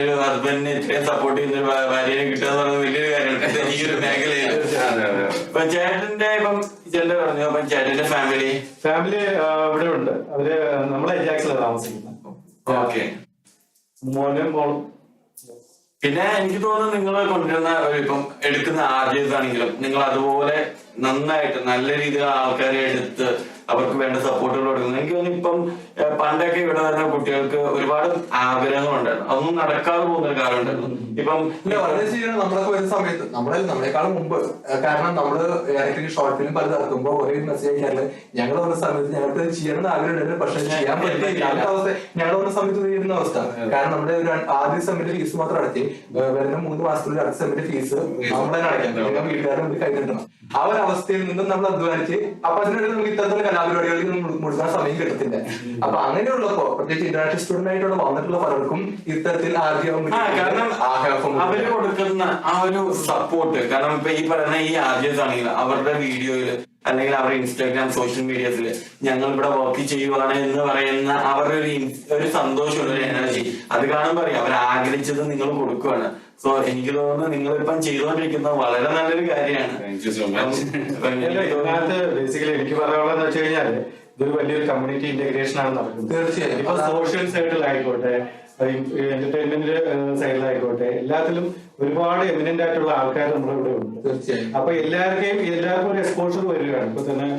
ഒരു ഹസ്ബൻഡിനെ ഇത്രയും സപ്പോർട്ട് ചെയ്യുന്ന ഭാര്യനെ കിട്ടുക എന്ന് പറയുന്നത് വലിയൊരു കാര്യമാണ് ഈ ഒരു മേഖലയിൽ. ഇപ്പൊ ചേട്ടന്റെ ചേട്ടൻ പറഞ്ഞു, അപ്പൊ ചേട്ടന്റെ ഫാമിലി ഇവിടെ ഉണ്ട്. അവര് നമ്മളെ ഏജാക്സിലാണ് താമസിക്കുന്നത്. ഓക്കെ. മോനും മോളും. പിന്നെ എനിക്ക് തോന്നുന്നു നിങ്ങൾ കൊണ്ടുവരുന്ന ഇപ്പം എടുക്കുന്ന ആർജേഴ്സ് ആണെങ്കിലും നിങ്ങൾ അതുപോലെ നന്നായിട്ട് നല്ല രീതിയിൽ ആൾക്കാരെ എടുത്ത് അവർക്ക് വേണ്ട സപ്പോർട്ടുകൾ കൊടുക്കുന്നു. എനിക്ക് തോന്നുന്നു ഇപ്പം പണ്ടൊക്കെ ഇവിടെ വരുന്ന കുട്ടികൾക്ക് ഒരുപാട് ആഗ്രഹങ്ങളുണ്ടായിരുന്നു, അതൊന്നും നടക്കാതെ പോകുന്ന ഒരു കാലം ഉണ്ടായിരുന്നു. ഇപ്പം വളരെ ശരിയാണ്. നമ്മളൊക്കെ വരുന്ന സമയത്ത് നമ്മളെക്കാളും മുമ്പ്, കാരണം നമ്മള് ഇടയ്ക്ക് ഷോർട്ട് ഫിലിം പലത് ഇറക്കുമ്പോൾ ഒരേ മെസ്സേജ് അയക്കാറില്ല. ഞങ്ങൾ വന്ന സമയത്ത് ഞങ്ങൾക്ക് ചെയ്യണമെന്ന് ആഗ്രഹമുണ്ട്, പക്ഷെ ചെയ്യാൻ പറ്റില്ല. അവസ്ഥ ഞങ്ങൾ വന്ന സമയത്ത് ചെയ്യുന്ന അവസ്ഥ. കാരണം നമ്മുടെ ഒരു ആദ്യ സെമ്മിന്റെ ഫീസ് മാത്രം അടച്ച് വരുന്ന 3 മാസത്തിൽ അടുത്ത സെമ്മിന്റെ ഫീസ് നമ്മൾ തന്നെ അടയ്ക്കാം, വീട്ടുകാരെ നമുക്ക് കൈ കിട്ടണം. ആ ഒരു അവസ്ഥയിൽ നിന്നും നമ്മൾ അധ്വാനിച്ച് അപ്പൊ അതിനിടയിൽ നമുക്ക് ഇത്തരത്തിലുള്ള കലാപരിപാടികളിൽ മുഴുകാൻ സമയം കിട്ടത്തില്ല. അപ്പൊ അങ്ങനെയുള്ളപ്പോ പ്രത്യേകിച്ച് ഇന്റർനാഷണൽ സ്റ്റുഡന്റ് ആയിട്ടുള്ള വന്നിട്ടുള്ള പലർക്കും ഇത്തരത്തിൽ അവര് കൊടുക്കുന്ന ആ ഒരു സപ്പോർട്ട്, കാരണം ഇപ്പൊ ഈ പറയുന്ന ഈ ആർജേഴ്സ് ആണെങ്കിൽ അവരുടെ വീഡിയോയില് അല്ലെങ്കിൽ അവരുടെ ഇൻസ്റ്റാഗ്രാം സോഷ്യൽ മീഡിയസിൽ ഞങ്ങൾ ഇവിടെ വർക്ക് ചെയ്യുവാണ് എന്ന് പറയുന്ന അവരുടെ ഒരു സന്തോഷമുള്ള ഒരു എനർജി അത് കാണുമ്പോൾ അറിയാം അവർ ആഗ്രഹിച്ചത് നിങ്ങൾ കൊടുക്കുവാണ്. സോ എനിക്ക് തോന്നുന്നു നിങ്ങൾ ഇപ്പം ചെയ്തുകൊണ്ടിരിക്കുന്നത് വളരെ നല്ലൊരു കാര്യമാണ്. ഇതിനകത്ത് ബേസിക്കലി എനിക്ക് പറയാനുള്ളതെന്ന് വെച്ച് കഴിഞ്ഞാല് ഇതൊരു വലിയൊരു കമ്മ്യൂണിറ്റി ഇന്റഗ്രേഷൻ ആണ് നടക്കുന്നത്. തീർച്ചയായും. ഇപ്പൊ സോഷ്യൽ സൈഡിലായിക്കോട്ടെ, എന്റർടൈൻമെന്റ് സൈഡിലായിക്കോട്ടെ, എല്ലാത്തിലും ഒരുപാട് എമിനന്റ് ആയിട്ടുള്ള ആൾക്കാർ നമ്മുടെ ഇവിടെ ഉണ്ട്. തീർച്ചയായും. അപ്പൊ എല്ലാവർക്കും ഒരു എക്സ്പോഷർ വരികയാണ്. ഇപ്പൊ തന്നെ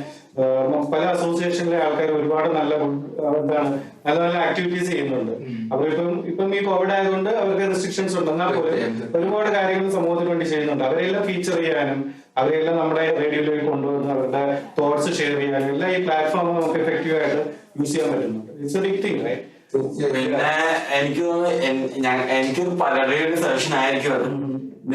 പല അസോസിയേഷനിലെ ആൾക്കാർ ഒരുപാട് നല്ല നല്ല ആക്ടിവിറ്റീസ് ചെയ്യുന്നുണ്ട്. അപ്പൊ ഇപ്പം ഈ കോവിഡ് ആയതുകൊണ്ട് അവർക്ക് റെസ്ട്രിക്ഷൻസ് ഉണ്ട്, എന്നാൽ പോലും ഒരുപാട് കാര്യങ്ങൾ സമൂഹത്തിന് വേണ്ടി ചെയ്യുന്നുണ്ട്. അവരെല്ലാം ഫീച്ചർ ചെയ്യാനും അവരെല്ലാം നമ്മുടെ റേഡിയോയിലേക്ക് കൊണ്ടുവന്ന് അവരുടെ തോട്ട്സ് ഷെയർ ചെയ്യാനും എല്ലാം ഈ പ്ലാറ്റ്ഫോം നമുക്ക് എഫക്റ്റീവ് ആയിട്ട് യൂസ് ചെയ്യാൻ പറ്റുന്നുണ്ട്. It's a big thing, right? പിന്നെ എനിക്ക് തോന്നുന്നു എനിക്കൊരു പലരുടെ ഒരു സെഷൻ ആയിരിക്കും അത്.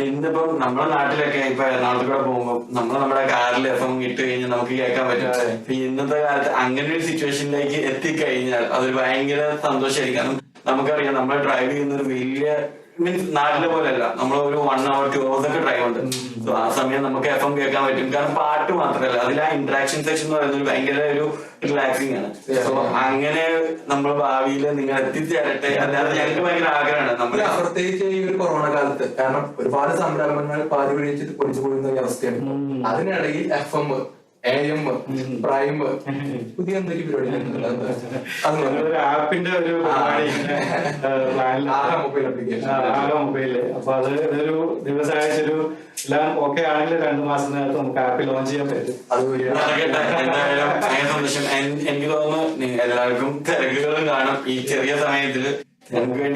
ഇന്നിപ്പം നമ്മുടെ നാട്ടിലൊക്കെ ഇപ്പൊ എറണാകുളത്തൂടെ പോകുമ്പോ നമ്മുടെ കാറിൽ എഫം ഇട്ട് കഴിഞ്ഞാൽ നമുക്ക് കേൾക്കാൻ പറ്റും. ഇന്നത്തെ കാലത്ത് അങ്ങനെ ഒരു സിറ്റുവേഷനിലേക്ക് എത്തിക്കഴിഞ്ഞാൽ അതൊരു ഭയങ്കര സന്തോഷമായിരിക്കും. കാരണം നമുക്കറിയാം നമ്മൾ ഡ്രൈവ് ചെയ്യുന്ന ഒരു വലിയ മീൻസ് നാട്ടിലെ പോലെയല്ല, നമ്മൾ ഒരു 1 hour 2 hours ഒക്കെ ഡ്രൈവ് ഉണ്ട്. സോ ആ സമയം നമുക്ക് എഫ് എം കേൾക്കാൻ പറ്റും. കാരണം പാട്ട് മാത്രമല്ല, അതിൽ ആ ഇന്ററാക്ഷൻ സെക്ഷൻ എന്ന് പറയുന്നത് ഭയങ്കര ഒരു റിലാക്സിങ് ആണ്. സോ അങ്ങനെ നമ്മൾ ഭാവിയിൽ നിങ്ങൾ എത്തിച്ചേരട്ടെ, അല്ലാതെ ഞങ്ങൾക്ക് ഭയങ്കര ആഗ്രഹമാണ്. നമ്മൾ പ്രത്യേകിച്ച് ഈ ഒരു കൊറോണ കാലത്ത്, കാരണം ഒരുപാട് സംരംഭങ്ങൾ പാതി പിടിച്ചിട്ട് പൊളിച്ചു പോയിരുന്ന ഒരു അവസ്ഥയാണ്. അതിനിടയിൽ FM, AM, പ്രൈം, പുതിയ എന്തൊക്കെ പരിപാടി ആപ്പിന്റെ ഒരു മൊബൈല്. അപ്പൊ അത് ഒരു ദിവസമായിട്ടൊരു എല്ലാം ഓക്കെ ആണെങ്കിൽ 2 മാസത്തിനകത്ത് നമുക്ക് ആപ്പ് ലോഞ്ച് ചെയ്യാൻ പറ്റും. എന്തായാലും ഭയങ്കര സന്തോഷം. എനിക്ക് തോന്നുന്നു എല്ലാവർക്കും തിരക്കുകളും കാണും ഈ ചെറിയ സമയത്തില്. ഞങ്ങൾക്ക് വേണ്ടി